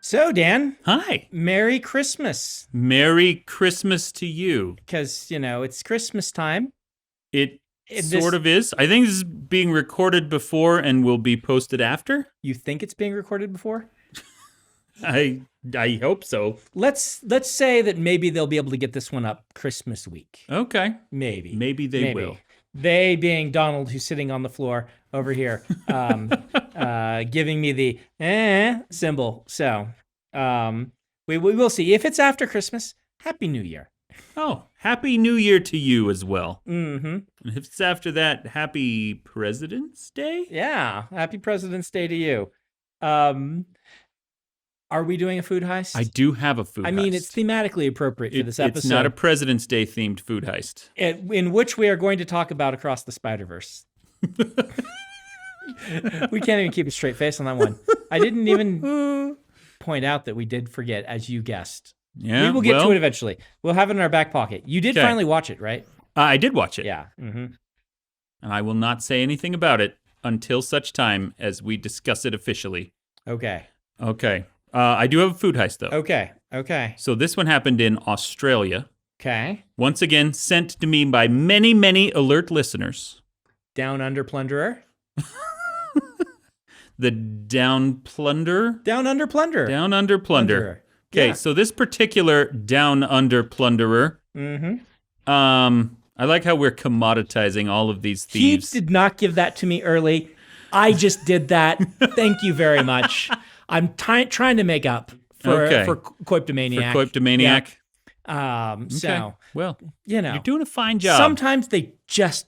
So, Dan, Hi. Merry Christmas. Merry Christmas to you. Because, it's Christmas time. It sort of is. I think this is being recorded before and will be posted after. You think it's being recorded before? I hope so. Let's say that maybe they'll be able to get this one up Christmas week. Okay. Maybe. Maybe they will. They being Donald, who's sitting on the floor over here, giving me the symbol. So we will see. If it's after Christmas, Happy New Year. Oh, Happy New Year to you as well. Mm-hmm. And if it's after that, Happy President's Day? Yeah, Happy President's Day to you. Are we doing a food heist? I do have a food heist. I mean, it's thematically appropriate for this episode. It's not a President's Day themed food heist. In which we are going to talk about Across the Spider-Verse. We can't even keep a straight face on that one. I didn't even point out that we did forget, as you guessed. Yeah, we will get to it eventually. We'll have it in our back pocket. You did finally watch it, right? I did watch it. Yeah. Mm-hmm. And I will not say anything about it until such time as we discuss it officially. Okay. I do have a food heist, though. Okay. So this one happened in Australia. Okay. Once again, sent to me by many, many alert listeners. Down Under Plunderer? The Down Plunder? Down Under Plunder. Down Under Plunder. Okay, So this particular Down Under Plunderer, I like how we're commoditizing all of these thieves. He did not give that to me early. I just did that. Thank you very much. I'm trying to make up for Coiptomaniac. For Coiptomaniac. Yeah. So, well, you're doing a fine job. Sometimes they just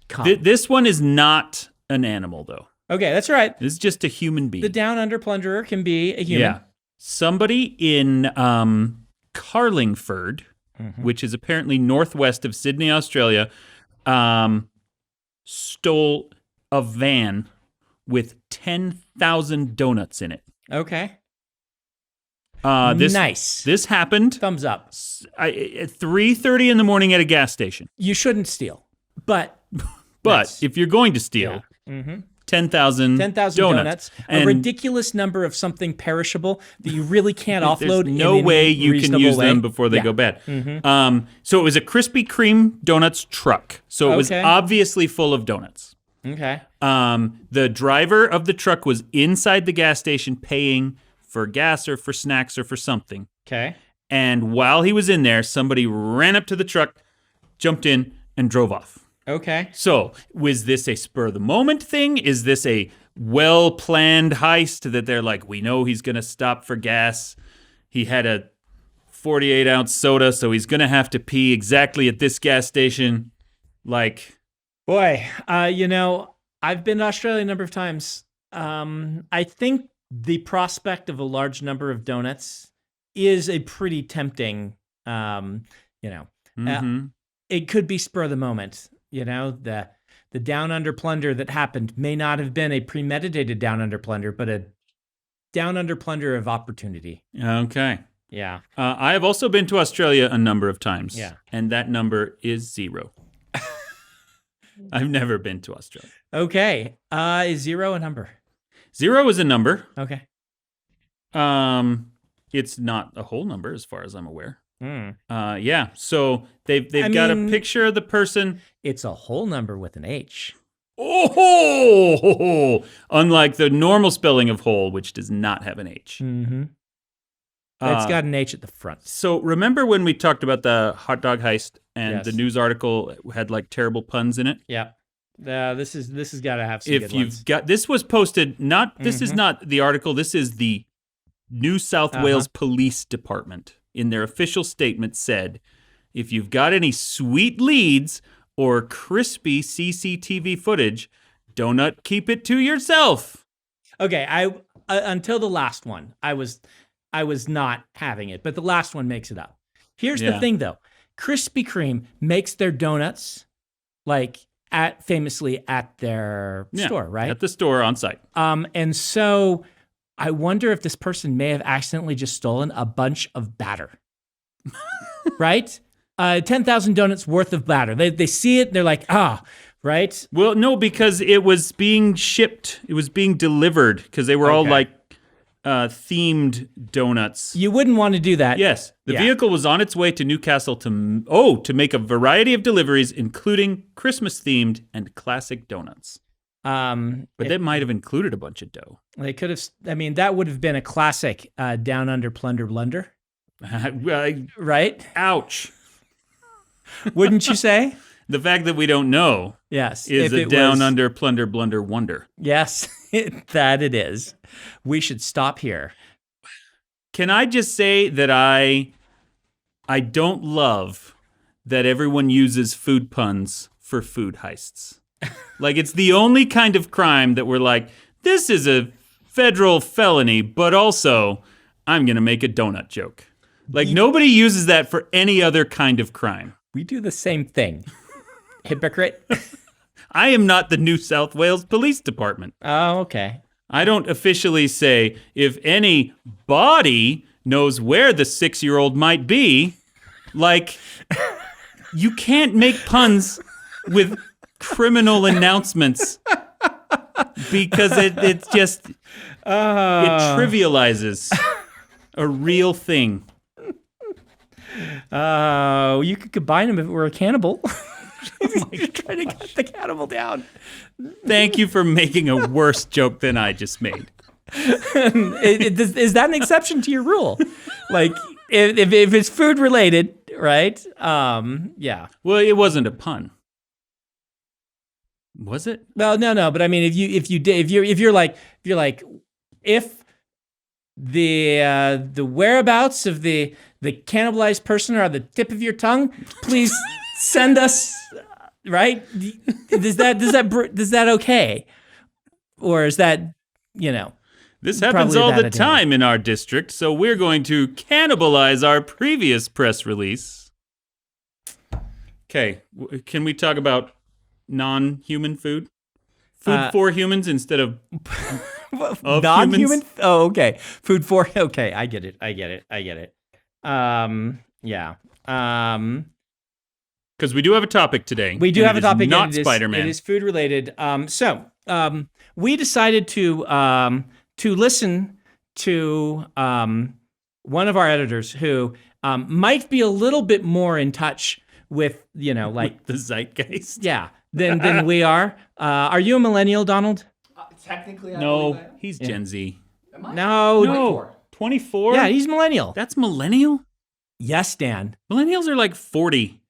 come. This one is not an animal, though. Okay, that's right. This is just a human being. The Down Under Plunderer can be a human. Yeah. Somebody in Carlingford, which is apparently northwest of Sydney, Australia, stole a van with 10,000 donuts in it. Okay. Nice. This happened. Thumbs up. At 3:30 in the morning at a gas station. You shouldn't steal, but if you're going to steal, 10,000 donuts, a ridiculous number of something perishable that you really can't offload. There's no way you can use them before they go bad. So it was a Krispy Kreme donuts truck. So it was obviously full of donuts. Okay. The driver of the truck was inside the gas station paying for gas or for snacks or for something. Okay. And while he was in there, somebody ran up to the truck, jumped in, and drove off. Okay. So was this a spur of the moment thing? Is this a well-planned heist that they're like, we know he's going to stop for gas. He had a 48-ounce soda, so he's going to have to pee exactly at this gas station. Boy, I've been to Australia a number of times. I think the prospect of a large number of donuts is a pretty tempting, it could be spur of the moment. The Down Under Plunder that happened may not have been a premeditated Down Under Plunder, but a Down Under Plunder of opportunity. Okay. Yeah. I have also been to Australia a number of times. Yeah. And that number is 0. I've never been to Australia. Okay. Is 0 a number? 0 is a number. Okay. It's not a whole number as far as I'm aware. Yeah. So they've got a picture of the person. It's a whole number with an H. Oh, unlike the normal spelling of whole, which does not have an H. Mm-hmm. It's got an H at the front. So remember when we talked about the hot dog heist and the news article had terrible puns in it? Yeah. This has got to have some good ones. This was posted, this is not the article, this is the New South Wales Police Department. In their official statement said, if you've got any sweet leads or crispy CCTV footage, don't keep it to yourself. Okay, I until the last one, I was not having it, but the last one makes it up. Here's the thing though. Krispy Kreme makes their donuts famously at their store, right? At the store on site. And so I wonder if this person may have accidentally just stolen a bunch of batter, right? 10,000 donuts worth of batter. They see it, and they're like, right? Well, no, because it was being shipped. It was being delivered because they were all themed donuts. You wouldn't want to do that. Yes, the Yeah. vehicle was on its way to Newcastle to make a variety of deliveries, including Christmas-themed and classic donuts. But that might have included a bunch of dough. They could have. I mean, that would have been a classic Down Under Plunder Blunder, right? Ouch. Wouldn't you say? The fact that we don't know Yes. is if a it Down was- Under Plunder Blunder wonder. Yes, that it is. We should stop here. Can I just say that I don't love that everyone uses food puns for food heists. Like, it's the only kind of crime that we're like, this is a federal felony, but also I'm going to make a donut joke. Like, nobody uses that for any other kind of crime. We do the same thing. Hypocrite. I am not the New South Wales Police Department. Oh, okay. I don't officially say if any body knows where the 6-year-old might be. Like, you can't make puns with criminal announcements because it just it trivializes a real thing. You could combine them if it were a cannibal. You're trying to get the cannibal down. Thank you for making a worse joke than I just made. Is that an exception to your rule? Like, if it's food related, right? Yeah. Well, it wasn't a pun. Was it? Well, no. But I mean, if you're like, if the whereabouts of the cannibalized person are on the tip of your tongue, please send us. Right? Is that okay? Or is that, This happens probably all a the bad idea. time in our district, so we're going to cannibalize our previous press release. Okay, can we talk about non-human food? Food for humans instead of non-human? humans? Oh, okay. Food for, okay. I get it. Yeah. Because we do have a topic today. We do and have it a topic. is not and it is- Spider-Man. It is food related. So we decided to listen to one of our editors who might be a little bit more in touch with, like the zeitgeist. yeah, than we are. Are you a millennial, Donald? Technically, I No, believe I am. he's Gen Z. Am I? No. No, 24? Yeah, he's millennial. That's millennial? Yes, Dan. Millennials are like 40.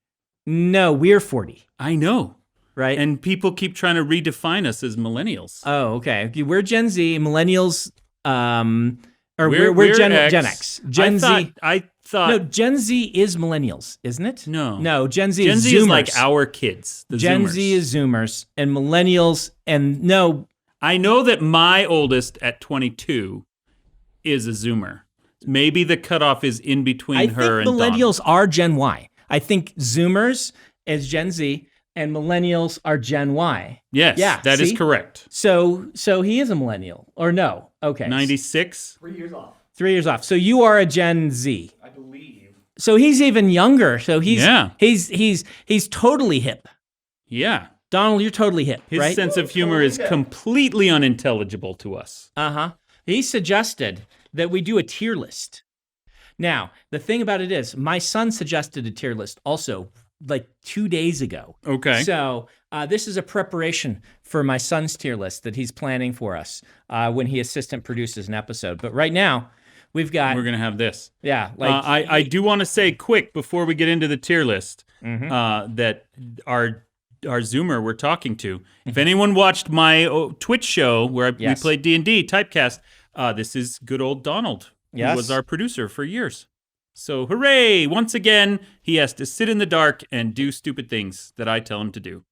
No, we're 40, I know. right? And people keep trying to redefine us as millennials. Oh, okay. We're Gen Z. Millennials, we're Gen X. Gen Z. I thought. No, Gen Z is millennials, isn't it? No. Gen Z Gen is Z Zoomers. is like our kids. The Gen Zoomers. Z is Zoomers, and millennials, and no, I know that my oldest at 22 is a Zoomer. Maybe the cutoff is in between I think her and millennials are Gen Y. I think Zoomers is Gen Z, and millennials are Gen Y. Yes, Yeah, that is see? correct. So he is a millennial, or no? Okay, 96? 3 years off, 3 years off. So you are a Gen Z. I believe. So he's even younger. So he's Yeah. he's totally hip. Yeah. Donald, you're totally hip, His right? sense of humor is completely unintelligible to us. Uh-huh. He suggested that we do a tier list. Now, the thing about it is, my son suggested a tier list also like 2 days ago. Okay. So this is a preparation for my son's tier list that he's planning for us when he assistant produces an episode. But right now, we've got, We're going to have this. yeah, like, I do want to say quick before we get into the tier list Mm-hmm. that our Zoomer we're talking to, if anyone watched my Twitch show where we Yes. played D&D, Typecast, this is good old Donald, Yes. who was our producer for years. So hooray! Once again, he has to sit in the dark and do stupid things that I tell him to do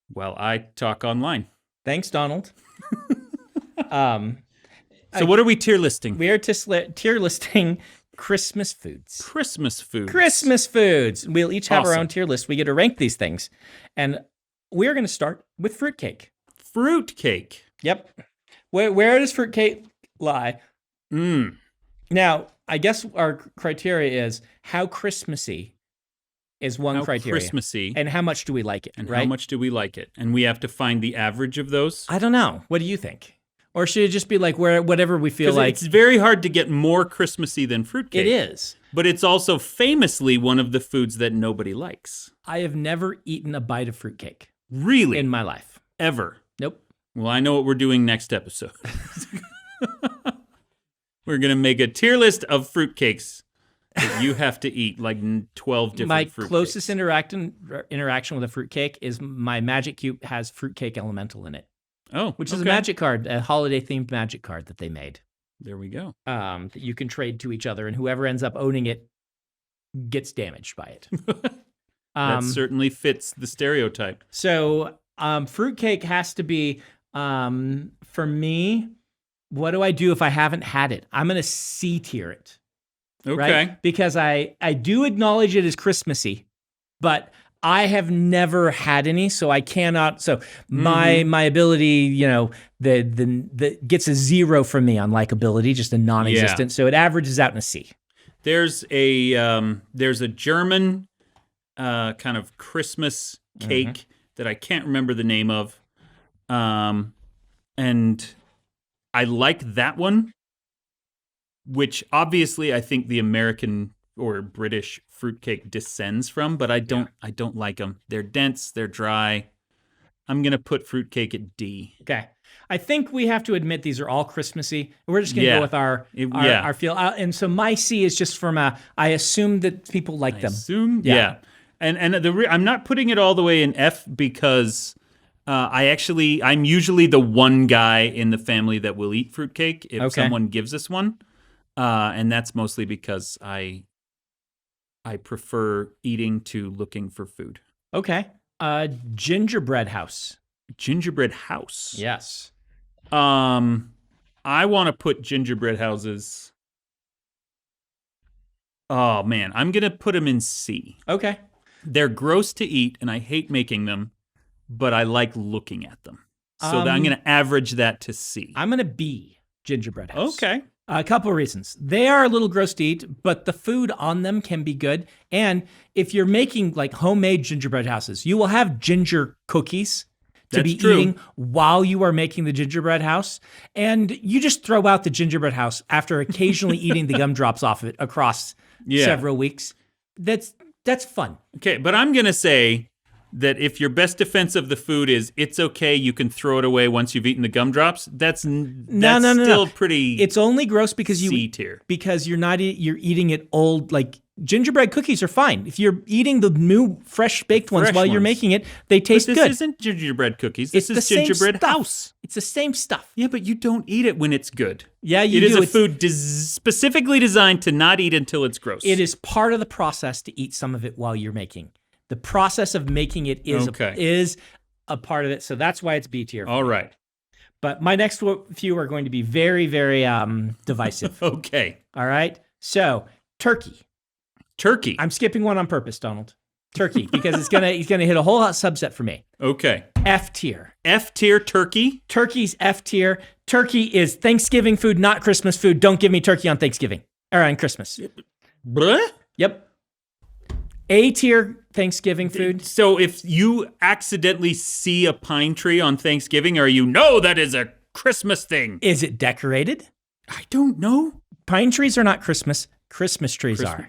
while I talk online. thanks, Donald. So what are we tier listing? We are tier listing Christmas foods. Christmas food. Christmas foods. We'll each have our Awesome. own tier list. We get to rank these things. And we're going to start with fruitcake. Fruit cake. Yep. Where does fruitcake lie? Mm. Now, I guess our criteria is how Christmassy is one How criteria. Christmassy. And how much do we like it, And right? how much do we like it? And we have to find the average of those. I don't know. What do you think? Or should it just be like whatever we feel 'Cause like? it's very hard to get more Christmassy than fruitcake. It is. But it's also famously one of the foods that nobody likes. I have never eaten a bite of fruitcake Really? in my life. Ever? Nope. Well, I know what we're doing next episode. We're going to make a tier list of fruitcakes that you have to eat, like 12 different My fruitcakes. closest interaction with a fruitcake is my Magic Cube has fruitcake elemental in it, which is a magic card, a holiday-themed magic card that they made. There we go. That you can trade to each other, and whoever ends up owning it gets damaged by it. That certainly fits the stereotype. So fruitcake has to be, for me, what do I do if I haven't had it? I'm going to C tier it. Okay. Right? Because I do acknowledge it as Christmassy, but I have never had any, so I cannot. So my ability, the gets a 0 from me on likability, just a non-existent. So it averages out in a C. There's a German kind of Christmas cake that I can't remember the name of, and I like that one, which obviously I think the American or British fruitcake descends from, but I don't like them. They're dense, they're dry. I'm gonna put fruitcake at D. Okay. I think we have to admit these are all Christmassy. We're just going to go with our feel. And so my C is just from I assume that people like them. Yeah. And I'm not putting it all the way in F because I'm usually the one guy in the family that will eat fruitcake if someone gives us one. And that's mostly because I prefer eating to looking for food. Okay. Gingerbread house. Gingerbread house. Yes. I want to put gingerbread houses. Oh man, I'm gonna put them in C. Okay. They're gross to eat, and I hate making them, but I like looking at them. So I'm gonna average that to C. I'm gonna B gingerbread house. Okay. A couple of reasons. They are a little gross to eat, but the food on them can be good. And if you're making like homemade gingerbread houses, you will have ginger cookies to be eating while you are making the gingerbread house. And you just throw out the gingerbread house after occasionally eating the gumdrops off of it across several weeks. That's fun. Okay, but I'm going to say that if your best defense of the food is it's okay, you can throw it away once you've eaten the gumdrops, that's still pretty. It's only gross because C tier. Because you're eating it old. Like gingerbread cookies are fine if you're eating the new fresh baked ones while you're making it. They taste good. This isn't gingerbread cookies. This is gingerbread house. It's the same stuff. Yeah, but you don't eat it when it's good. Yeah, you do. It is a food specifically designed to not eat until it's gross. It is part of the process to eat some of it while you're making. The process of making it is a part of it, so that's why it's B tier. All right. But my next few are going to be very, very divisive. Okay. All right. So turkey. I'm skipping one on purpose, Donald. Turkey, because he's gonna hit a whole subset for me. Okay. F tier. F tier turkey. Turkey's F tier. Turkey is Thanksgiving food, not Christmas food. Don't give me turkey on Thanksgiving or on Christmas. Blah? Yep. A tier Thanksgiving food. So if you accidentally see a pine tree on Thanksgiving, that is a Christmas thing. Is it decorated? I don't know. Pine trees are not Christmas. Christmas trees are.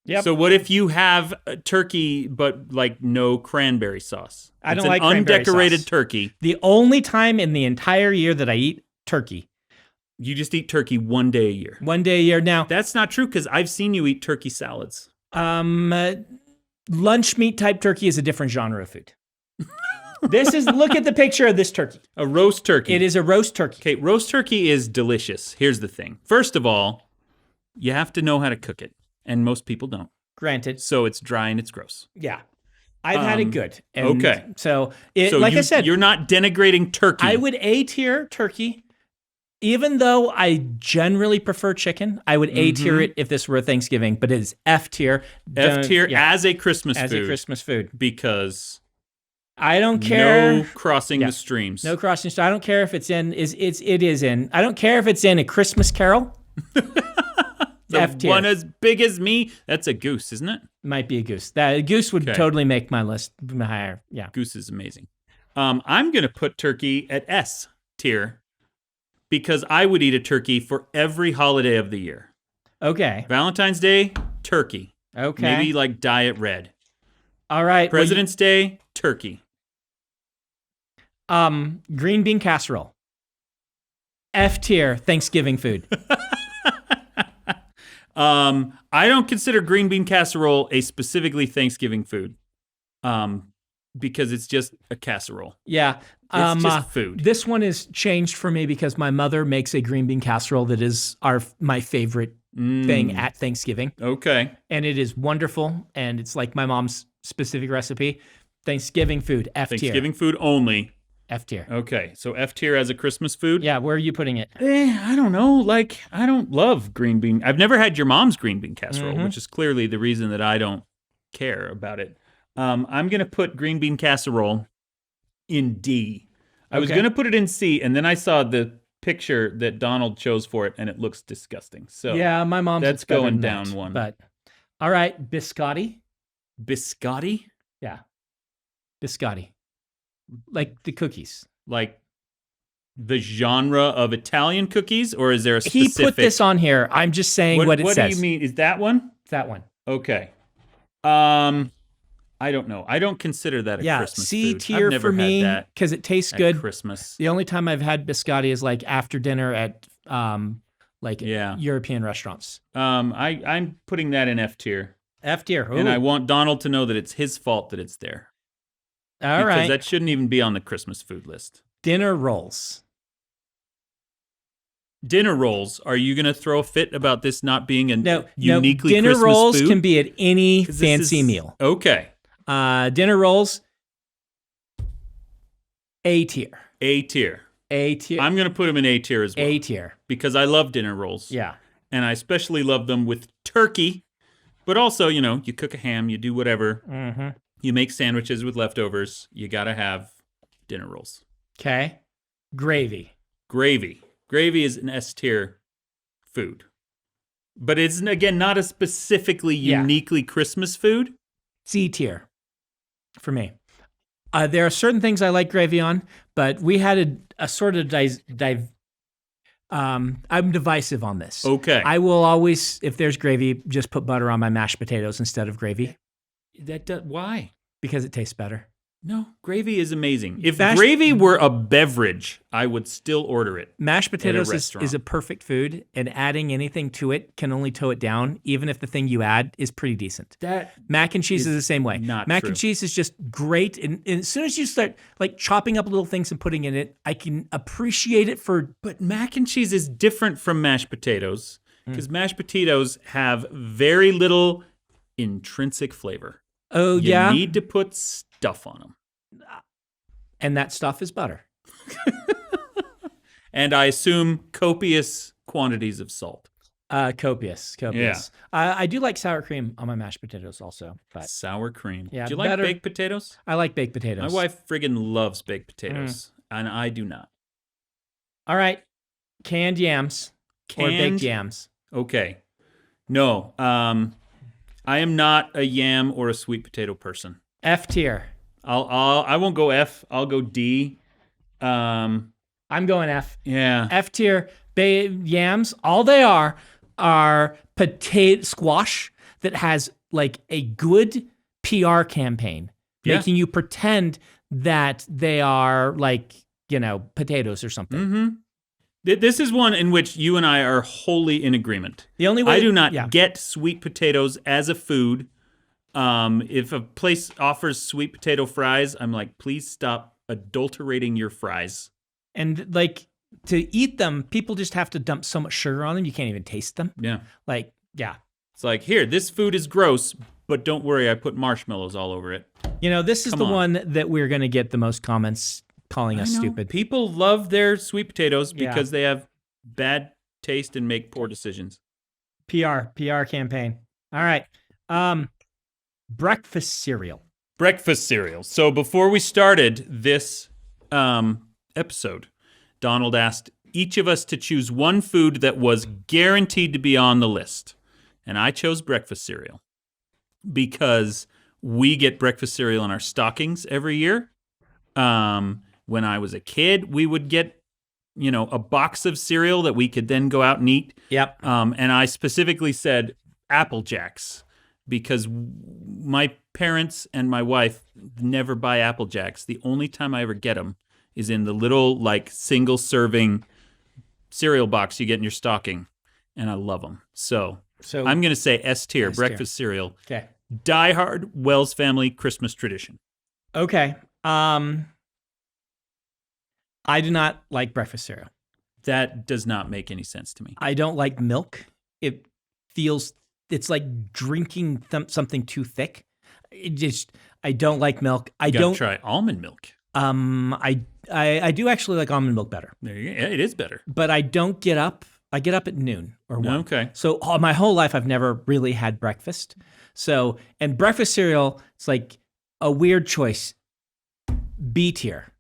Yep. So what if you have a turkey but like no cranberry sauce? I don't like cranberry sauce. Undecorated turkey. The only time in the entire year that I eat turkey. You just eat turkey one day a year. One day a year. Now that's not true because I've seen you eat turkey salads. Lunch meat type turkey is a different genre of food. Look at the picture of this turkey. A roast turkey. It is a roast turkey. Okay, roast turkey is delicious. Here's the thing. First of all, you have to know how to cook it, and most people don't. Granted. So it's dry and it's gross. Yeah. I've had it good. And okay. So I said, you're not denigrating turkey. I would A tier turkey. Even though I generally prefer chicken, I would A tier it if this were a Thanksgiving, but it is F tier. As a Christmas food. As a Christmas food. Because I don't care. No crossing the streams. No crossing streams. I don't care if it is in. I don't care if it's in A Christmas Carol. F tier. One as big as me. That's a goose, isn't it? Might be a goose. That goose would totally make my list higher. Yeah. Goose is amazing. I'm going to put turkey at S. tier because I would eat a turkey for every holiday of the year. Okay. Valentine's Day, turkey. Okay. Maybe like diet red. All right. President's Day, turkey. Green bean casserole. F tier Thanksgiving food. I don't consider green bean casserole a specifically Thanksgiving food. Because it's just a casserole. Yeah. It's just food. This one is changed for me because my mother makes a green bean casserole that is my favorite thing at Thanksgiving. Okay. And it is wonderful. And it's like my mom's specific recipe. Thanksgiving food, F tier. Thanksgiving food only. F tier. Okay. So F tier as a Christmas food? Yeah, where are you putting it? I don't know. Like, I don't love green bean. I've never had your mom's green bean casserole, which is clearly the reason that I don't care about it. I'm going to put green bean casserole in D. I was going to put it in C, and then I saw the picture that Donald chose for it, and it looks disgusting. So yeah, my mom's that's better going than down that. one. But all right, biscotti. Biscotti? Yeah, biscotti, like the cookies. Like the genre of Italian cookies, or is there a specific? He put this on here. I'm just saying what it says. What do you mean? Is that one? That one. Okay. I don't know. I don't consider that a Christmas C food. tier I've never for me had that because it tastes at good. Christmas. The only time I've had biscotti is like after dinner at European restaurants. I'm putting that in F tier. F tier. Ooh. And I want Donald to know that it's his fault that it's there. All right. Because that shouldn't even be on the Christmas food list. Dinner rolls. Dinner rolls. Are you going to throw a fit about this not being a uniquely dinner Christmas rolls food? can be at any fancy meal. Okay. Dinner rolls. A tier. A tier. A tier. I'm going to put them in A tier as well. A tier. Because I love dinner rolls. Yeah. And I especially love them with turkey. But also, you cook a ham, you do whatever. Mm-hmm. You make sandwiches with leftovers. You got to have dinner rolls. Okay. Gravy. Gravy. Gravy is an S tier food. But it's, again, not a specifically uniquely Christmas food. C tier for me. There are certain things I like gravy on, but we had a sort of I'm divisive on this. Okay. I will always, if there's gravy, just put butter on my mashed potatoes instead of gravy. Why? Because it tastes better. No, gravy is amazing. If gravy were a beverage, I would still order it. Mashed potatoes is a perfect food, and adding anything to it can only toe it down, even if the thing you add is pretty decent. Mac and cheese is the same way. Mac and cheese is just great, and as soon as you start like chopping up little things and putting in it, I can appreciate it for. But mac and cheese is different from mashed potatoes because mashed potatoes have very little intrinsic flavor. Oh, yeah? You need to put stuff on them. And that stuff is butter. And I assume copious quantities of salt. Copious. Yeah. I do like sour cream on my mashed potatoes also. But sour cream. Yeah, do you like baked potatoes? I like baked potatoes. My wife friggin' loves baked potatoes, and I do not. All right. Canned yams or baked yams. Okay. No. I am not a yam or a sweet potato person. F tier. I won't go F. I'll go D. I'm going F. Yeah. F tier yams. All they are potato squash that has like a good PR campaign, making you pretend that they are like, potatoes or something. Mm-hmm. This is one in which you and I are wholly in agreement. The only way I do not get sweet potatoes as a food. If a place offers sweet potato fries, I'm like, please stop adulterating your fries. And like to eat them, people just have to dump so much sugar on them, you can't even taste them. Yeah. Like, yeah. It's like, here, this food is gross, but don't worry, I put marshmallows all over it. This is one that we're going to get the most comments calling us stupid. People love their sweet potatoes because they have bad taste and make poor decisions. PR campaign. All right. Breakfast cereal. Breakfast cereal. So before we started this episode, Donald asked each of us to choose one food that was guaranteed to be on the list. And I chose breakfast cereal because we get breakfast cereal in our stockings every year. When I was a kid, we would get a box of cereal that we could then go out and eat. Yep. And I specifically said Apple Jacks because my parents and my wife never buy Apple Jacks. The only time I ever get them is in the little like single serving cereal box you get in your stocking, and I love them. So I'm going to say S tier, breakfast cereal. Okay. Die Hard Wells family Christmas tradition. Okay. I do not like breakfast cereal. That does not make any sense to me. I don't like milk. It's like drinking something too thick. I don't like milk. I You gotta don't try almond milk. I do actually like almond milk better. There you go. Yeah, it is better. But I don't get up. I get up at noon or 1. Okay. So my whole life I've never really had breakfast. So, and breakfast cereal, it's like a weird choice. B tier.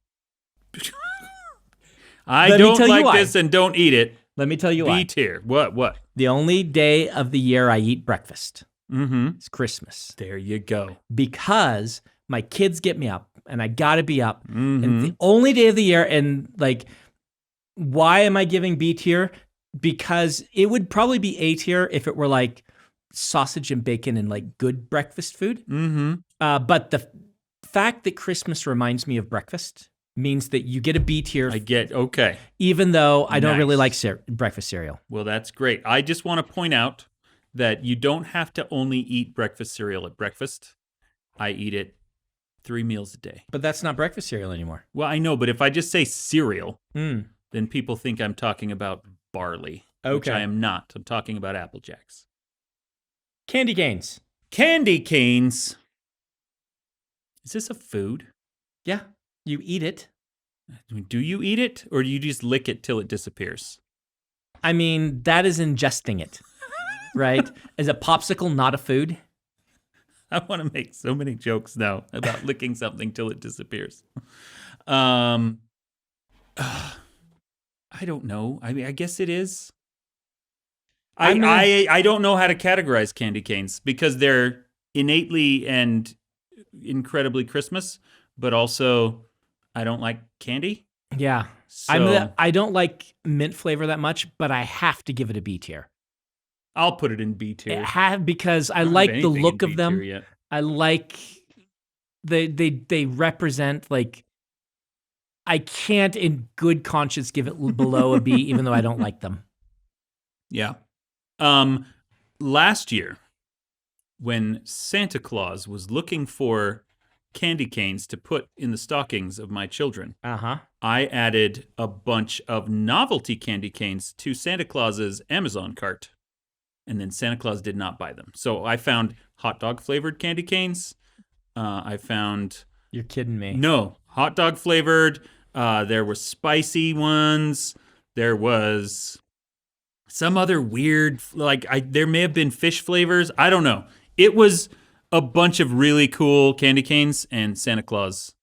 I Let me don't tell you like why. this and don't eat it. Let me tell you B why. tier. What? The only day of the year I eat breakfast Mm-hmm. is Christmas. There you go. Because my kids get me up and I gotta be up. Mm-hmm. And the only day of the year, and like, why am I giving B tier? Because it would probably be A tier if it were like sausage and bacon and like good breakfast food. Mm-hmm. But the fact that Christmas reminds me of breakfast means that you get a B tier, Okay. even though I don't really like Nice. breakfast cereal. Well, that's great. I just want to point out that you don't have to only eat breakfast cereal at breakfast. I eat it 3 meals a day. But that's not breakfast cereal anymore. Well, I know, but if I just say cereal, Mm. then people think I'm talking about barley, which Okay. I am not. I'm talking about Apple Jacks. Candy canes. Candy canes. Is this a food? Yeah, you eat it. Do you eat it, or do you just lick it till it disappears? I mean, that is ingesting it, right? Is a popsicle not a food? I want to make so many jokes now about licking something till it disappears. I don't know. I mean, I guess it is. I don't know how to categorize candy canes because they're innately and incredibly Christmas, but also I don't like candy. Yeah. So I don't like mint flavor that much, but I have to give it a B tier. I'll put it in B tier. Because I don't have like the anything look in of B tier them. yet. I like they represent like I can't in good conscience give it below a B even though I don't like them. Yeah. Last year, when Santa Claus was looking for candy canes to put in the stockings of my children, Uh-huh. I added a bunch of novelty candy canes to Santa Claus's Amazon cart. And then Santa Claus did not buy them. So I found hot dog flavored candy canes. I found You're kidding me. no hot dog flavored. There were spicy ones. There was some other weird, there may have been fish flavors. I don't know. It was a bunch of really cool candy canes, and Santa Claus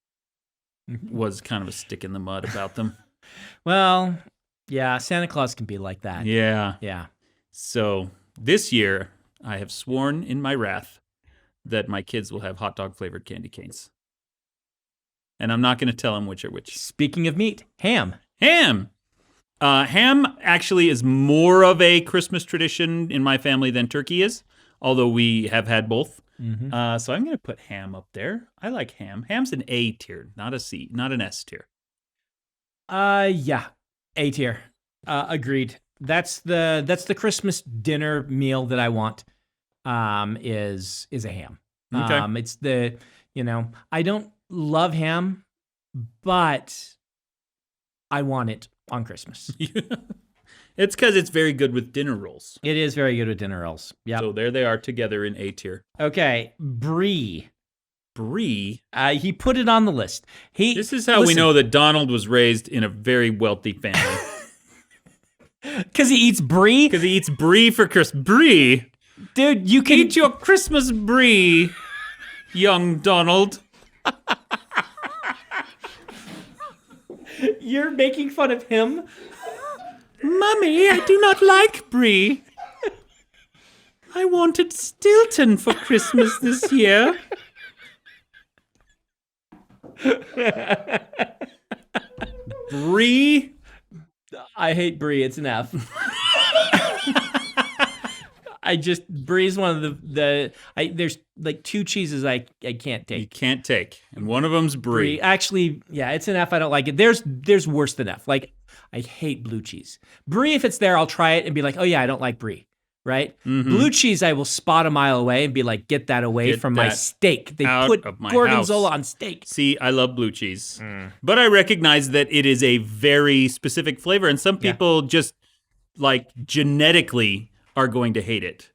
was kind of a stick in the mud about them. Well, yeah, Santa Claus can be like that. Yeah. Yeah. So this year, I have sworn in my wrath that my kids will have hot dog flavored candy canes. And I'm not going to tell them which are which. Speaking of meat, ham. Ham. Ham actually is more of a Christmas tradition in my family than turkey is, although we have had both. Mm-hmm. So I'm going to put ham up there. I like ham. Ham's an A tier, not a C, not an S tier. Yeah, A tier. Agreed. That's the Christmas dinner meal that I want. Is a ham. Okay. It's I don't love ham, but I want it on Christmas. It's because it's very good with dinner rolls. It is very good with dinner rolls. Yeah. So there they are together in A tier. Okay, brie. Brie. He put it on the list. This is how we know that Donald was raised in a very wealthy family. Because he eats brie? Because he eats brie for Christmas. Brie? Dude, you can Eat your Christmas brie, young Donald. You're making fun of him? Mummy, I do not like brie. I wanted Stilton for Christmas this year. Brie I hate brie. It's an F. Brie's one of there's like two cheeses I can't You take. can't take. And one of them's brie. Actually, yeah, it's an F. I don't like it. There's worse than F. Like, I hate blue cheese. Brie, if it's there, I'll try it and be like, oh yeah, I don't like brie. Right? Mm-hmm. Blue cheese, I will spot a mile away and be like, get that away from my steak. They out put of my gorgonzola house. on steak. See, I love blue cheese. But I recognize that it is a very specific flavor, and some people just, like, genetically are going to hate it.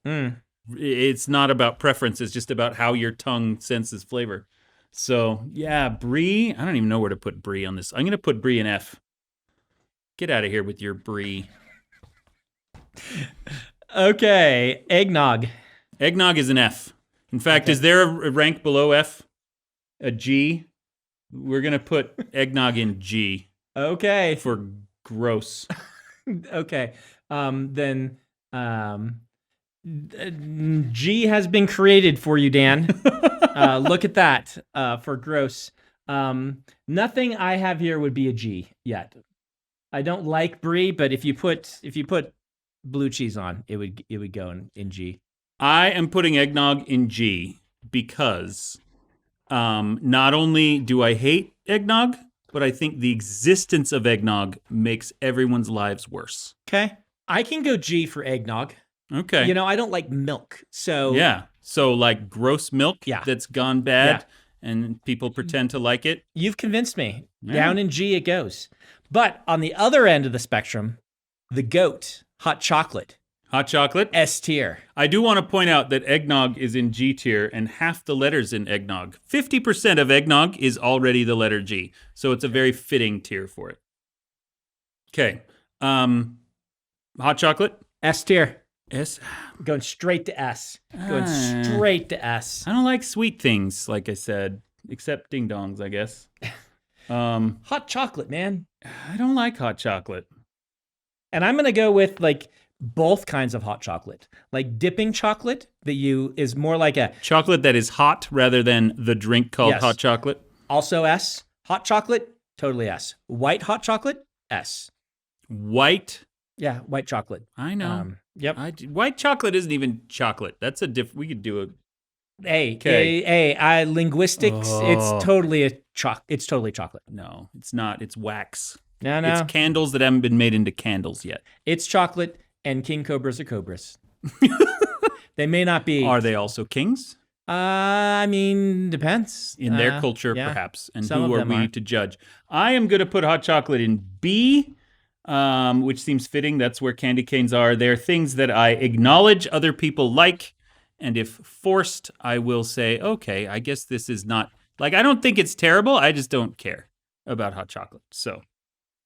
It's not about preference. It's just about how your tongue senses flavor. So, yeah, brie. I don't even know where to put brie on this. I'm going to put brie in F. Get out of here with your brie. Okay, eggnog. Eggnog is an F. In fact, is there a rank below F? A G? We're going to put eggnog in G. Okay. For gross. Okay. Then G has been created for you, Dan. Look at that for gross. Nothing I have here would be a G yet. I don't like brie, but if you put blue cheese on, it would go in G. I am putting eggnog in G because not only do I hate eggnog, but I think the existence of eggnog makes everyone's lives worse. Okay. I can go G for eggnog. Okay. You know, I don't like milk. So yeah. So like gross milk that's gone bad and people pretend to like it. You've convinced me. Yeah. Down in G it goes. But on the other end of the spectrum, the GOAT, hot chocolate. Hot chocolate? S tier. I do want to point out that eggnog is in G tier and half the letters in eggnog. 50% of eggnog is already the letter G. So it's a very fitting tier for it. Okay. Hot chocolate? S tier. S? Going straight to S. Going straight to S. I don't like sweet things, like I said, except ding dongs, I guess. Hot chocolate, man. I don't like hot chocolate. And I'm going to go with like both kinds of hot chocolate. Like dipping chocolate is more like a chocolate that is hot rather than the drink called hot chocolate. Also S. Hot chocolate, totally S. White hot chocolate, S. White? Yeah, white chocolate. I know. Yep. White chocolate isn't even chocolate. That's we could do a linguistics. It's totally it's totally chocolate. No, it's not. It's wax. No. It's candles that haven't been made into candles yet. It's chocolate, and king cobras are cobras. They may not be. Are they also kings? I mean, depends. In their culture, perhaps. And Some who are we to judge? I am going to put hot chocolate in B, which seems fitting. That's where candy canes are. They're things that I acknowledge other people like. And if forced, I will say, okay, I guess this is not... Like, I don't think it's terrible. I just don't care about hot chocolate. So...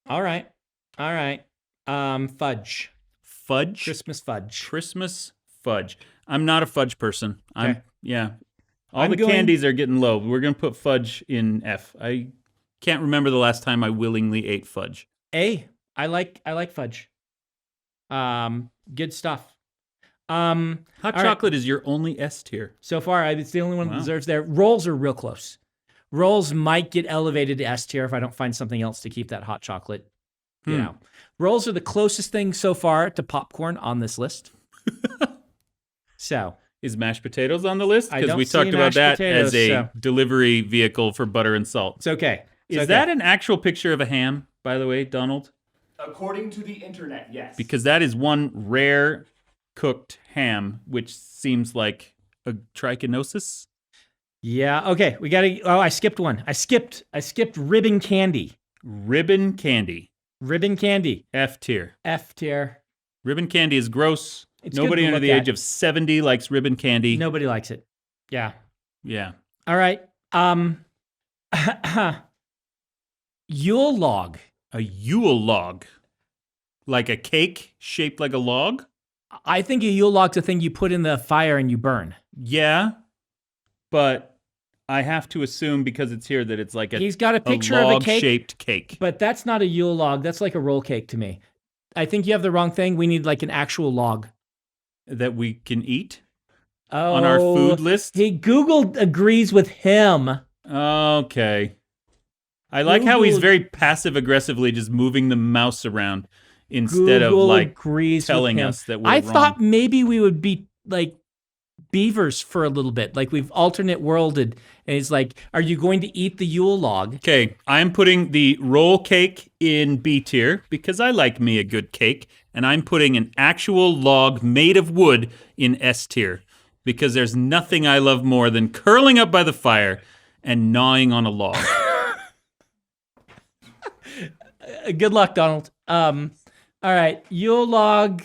All right. Fudge. Fudge? Christmas fudge. Christmas fudge. I'm not a fudge person. Okay. All the candies are getting low. We're going to put fudge in F. I can't remember the last time I willingly ate fudge. A. I like fudge. Good stuff. Hot chocolate is your only S tier. So far, it's the only one that deserves there. Rolls are real close. Rolls might get elevated to S tier if I don't find something else to keep that hot chocolate. You know, rolls are the closest thing so far to popcorn on this list. So, is mashed potatoes on the list? Because we talked see about that potatoes, as a delivery vehicle for butter and salt. It's okay. Is that an actual picture of a ham, by the way, Donald? According to the internet, yes. Because that is one rare cooked ham, which seems like a trichinosis. Yeah. Okay. We got to. Oh, I skipped one. I skipped ribbon candy. Ribbon candy. Ribbon candy. F tier. F tier. Ribbon candy is gross. It's Nobody under the age of 70 likes ribbon candy. Nobody likes it. Yeah. Yeah. All right. Yule log. A Yule log. Like a cake shaped like a log? I think a Yule log's a thing you put in the fire and you burn. Yeah. But I have to assume because it's here that it's like He's got a picture of a cake. Log-shaped cake. But that's not a Yule log. That's like a roll cake to me. I think you have the wrong thing. We need like an actual log. That we can eat? On our food list? Google agrees with him. Okay. I like how he's Google- very passive aggressively just moving the mouse around instead Google of like agrees telling with him. us that we're I wrong. thought maybe we would be like beavers for a little bit. Like we've alternate worlded. And it's like, are you going to eat the Yule log? Okay, I'm putting the roll cake in B tier because I like me a good cake, and I'm putting an actual log made of wood in S tier because there's nothing I love more than curling up by the fire and gnawing on a log. Good luck, Donald. All right, Yule log.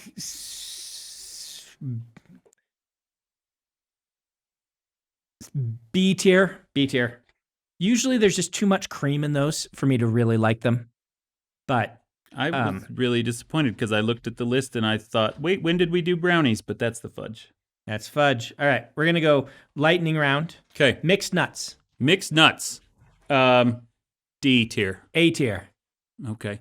B tier. B tier. Usually there's just too much cream in those for me to really like them. But I was really disappointed because I looked at the list and I thought, wait, when did we do brownies? But that's the fudge. that's fudge. All right, we're going to go lightning round. Okay, Mixed nuts. mixed nuts. D tier. A tier. Okay.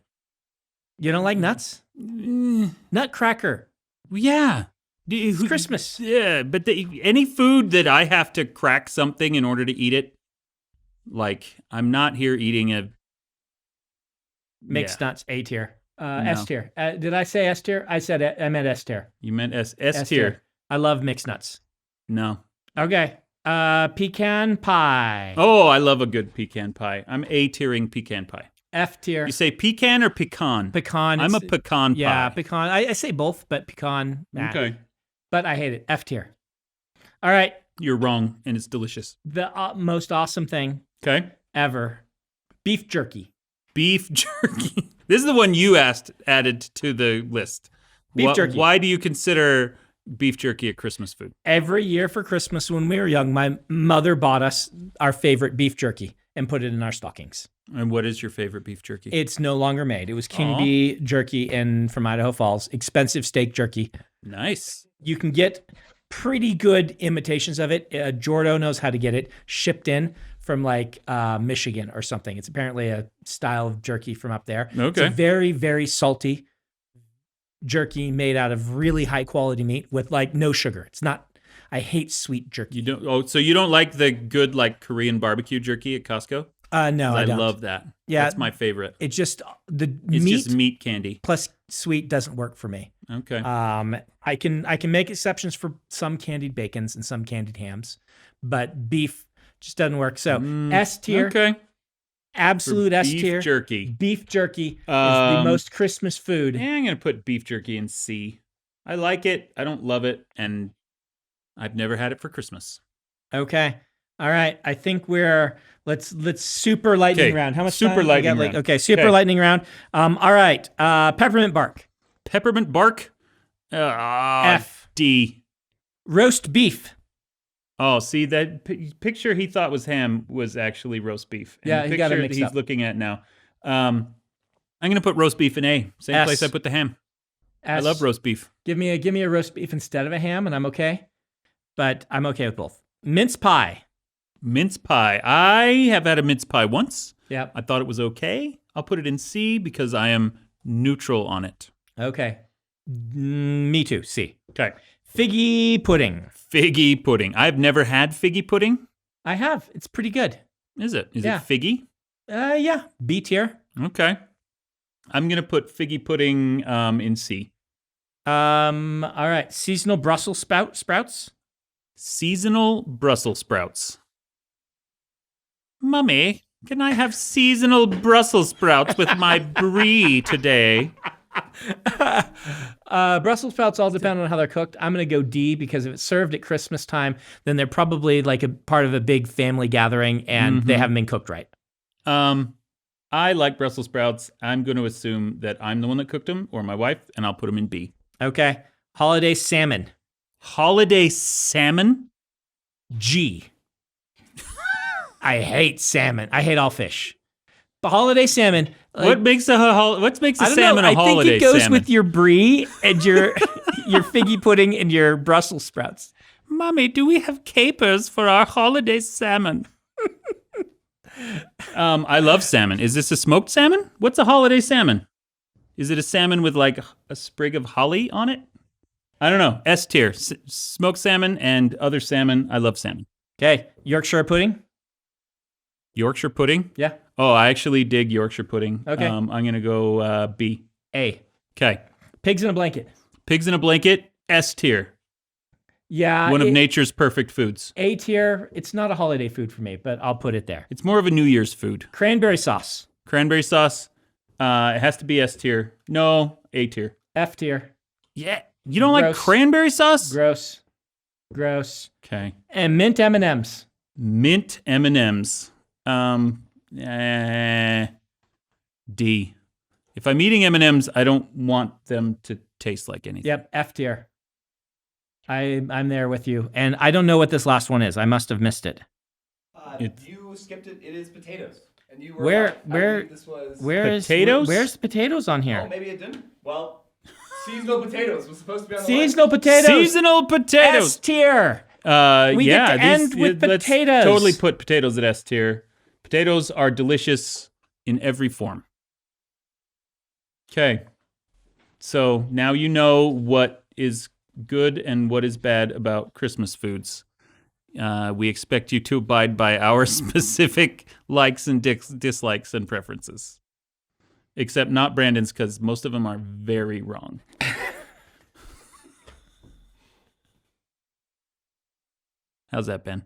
You don't like nuts? Nutcracker. Yeah. It's Christmas. Yeah, but any food that I have to crack something in order to eat it, like I'm not here eating a Mixed nuts. A tier. No. S tier. Did I say S tier? I meant S tier. You meant S tier. I love mixed nuts. No. Okay. Pecan pie. Oh, I love a good pecan pie. I'm A tiering pecan pie. F tier. You say pecan or pecan? Pecan. I'm a it's- pecan pie. Yeah, pecan. I say both, but pecan. Nah. Okay. But I hate it. F tier. All right. You're wrong, and it's delicious. The most awesome thing Okay. ever. Beef jerky. Beef jerky. This is the one you added to the list. Beef jerky. Why do you consider beef jerky a Christmas food? Every year for Christmas when we were young, my mother bought us our favorite beef jerky and put it in our stockings. And what is your favorite beef jerky? It's no longer made. It was King Aw. Bee jerky from Idaho Falls. Expensive steak jerky. Nice. You can get pretty good imitations of it. Jordo knows how to get it shipped in from like Michigan or something. It's apparently a style of jerky from up there. It's Okay. a very, very salty jerky made out of really high quality meat with like no sugar. It's not, I hate sweet jerky. You don't. Oh, so you don't like the good like Korean barbecue jerky at Costco? No, I don't. love that. Yeah. That's my favorite. It's just the It's meat just meat candy. plus sweet doesn't work for me. Okay. I can make exceptions for some candied bacons and some candied hams, but beef just doesn't work. So S tier, Okay. absolute S Beef tier. jerky. Beef jerky is the most Christmas food. Yeah, I'm gonna put beef jerky in C. I like it. I don't love it, and I've never had it for Christmas. Okay. All right. I think we're let's super lightning Okay, round. How much super time? We lightning got, round. Okay, super Okay. lightning round. All right. Peppermint bark. Peppermint bark. F. D. Roast beef. Oh, see that picture he thought was ham was actually roast beef. And Yeah, the he got it picture mixed he's up. looking at now. I'm gonna put roast beef in A. Same S. place I put the ham. I S. love roast beef. Give me a roast beef instead of a ham, and I'm okay. But I'm okay with both. Mince pie. Mince pie. I have had a mince pie once. Yep. I thought it was okay. I'll put it in C because I am neutral on it. Okay. Me too. C. Okay. Figgy pudding. Figgy pudding. I've never had figgy pudding. I have. It's pretty good. Is it? Is Yeah. it figgy? Yeah. B tier. Okay. I'm gonna put figgy pudding in C. All right. Seasonal Brussels sprouts. Seasonal Brussels sprouts. Mummy, can I have seasonal Brussels sprouts with my brie today? Brussels sprouts all depend on how they're cooked. I'm going to go D because if it's served at Christmas time, then they're probably like a part of a big family gathering and they haven't been cooked right. I like Brussels sprouts. I'm going to assume that I'm the one that cooked them or my wife, and I'll put them in B. Okay. Holiday salmon. Holiday salmon? G. I hate salmon. I hate all fish. But holiday salmon. What makes a I don't salmon know. a holiday I think it goes salmon? with your brie and your your figgy pudding and your Brussels sprouts. Mommy, do we have capers for our holiday salmon? I love salmon. Is this a smoked salmon? What's a holiday salmon? Is it a salmon with like a sprig of holly on it? I don't know. S tier. Smoked salmon and other salmon. I love salmon. Okay. Yorkshire pudding. Yorkshire pudding? Yeah. Oh, I actually dig Yorkshire pudding. Okay. I'm going to go B. A. Okay. Pigs in a blanket. Pigs in a blanket, S tier. Yeah. One of nature's perfect foods. A tier. It's not a holiday food for me, but I'll put it there. It's more of a New Year's food. Cranberry sauce. Cranberry sauce, it has to be S tier. No, A tier. F tier. Yeah. You don't like Gross. cranberry sauce? Gross. Okay. And mint M&Ms. Mint M&Ms. D. If I'm eating M&Ms, I don't want them to taste like anything. Yep, F tier. I'm there with you. And I don't know what this last one is. I must have missed it. You skipped it. It is potatoes. And you were Where right. I believe this was... Potatoes? Where's the potatoes on Oh, here? maybe it didn't. Well, seasonal potatoes was supposed to be on the Seasonal list. potatoes. Seasonal potatoes. S tier. We yeah, get to end with let's potatoes. Totally put potatoes at S tier. Potatoes are delicious in every form. Okay. So now you know what is good and what is bad about Christmas foods. We expect you to abide by our specific likes and dislikes and preferences. Except not Brandon's, because most of them are very wrong. How's that, Ben?